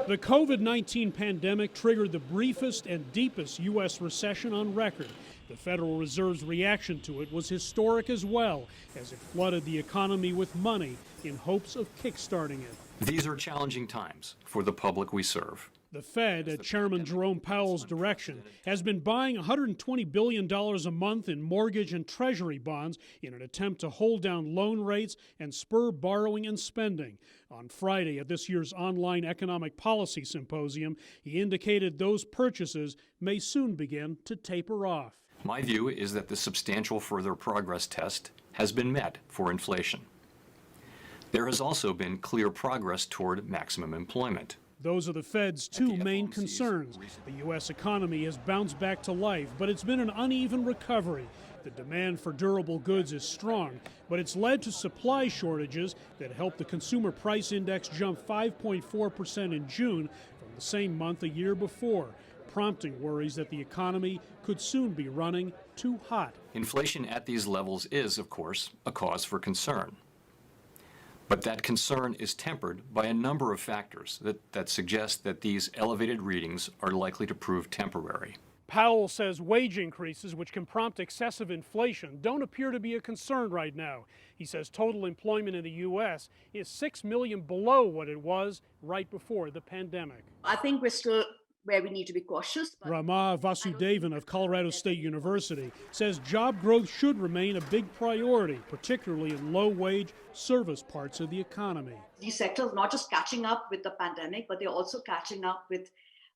The COVID-19 pandemic triggered the briefest and deepest U.S. recession on record. The Federal Reserve's reaction to it was historic as well, as it flooded the economy with money in hopes of kickstarting it. These are challenging times for the public we serve. The Fed, at Chairman Jerome Powell's direction, has been buying $120 billion a month in mortgage and treasury bonds in an attempt to hold down loan rates and spur borrowing and spending. On Friday, at this year's online economic policy symposium, he indicated those purchases may soon begin to taper off. My view is that the substantial further progress test has been met for inflation. There has also been clear progress toward maximum employment. Those are the Fed's two main concerns. The U.S. economy has bounced back to life, but it's been an uneven recovery. The demand for durable goods is strong, but it's led to supply shortages that helped the Consumer Price Index jump 5.4% in June from the same month a year before, prompting worries that the economy could soon be running too hot. Inflation at these levels is, of course, a cause for concern. But that concern is tempered by a number of factors that suggest that these elevated readings are likely to prove temporary. Powell says wage increases, which can prompt excessive inflation, don't appear to be a concern right now. He says total employment in the U.S. is 6 million below what it was right before the pandemic. I think we're still where we need to be cautious. Rama Vasudevan of Colorado State University says job growth should remain a big priority, particularly in low-wage service parts of the economy. These sectors are not just catching up with the pandemic, but they're also catching up with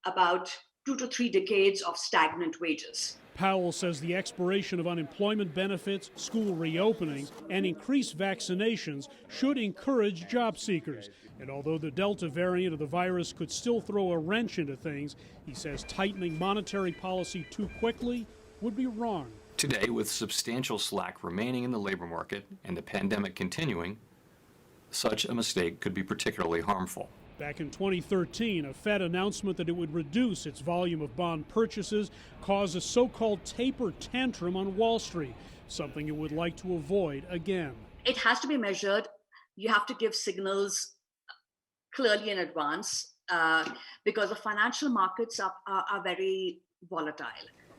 about 2 to 3 decades of stagnant wages. Powell says the expiration of unemployment benefits, school reopening, and increased vaccinations should encourage job seekers. And although the Delta variant of the virus could still throw a wrench into things, he says tightening monetary policy too quickly would be wrong. Today, with substantial slack remaining in the labor market and the pandemic continuing, such a mistake could be particularly harmful. Back in 2013, a Fed announcement that it would reduce its volume of bond purchases caused a so-called taper tantrum on Wall Street, something it would like to avoid again. It has to be measured. You have to give signals clearly in advance because the financial markets are very volatile.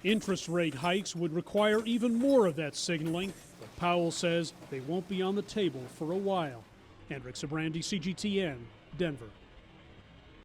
Interest rate hikes would require even more of that signaling, but Powell says they won't be on the table for a while. Hendrik Sabrandi, CGTN, Denver.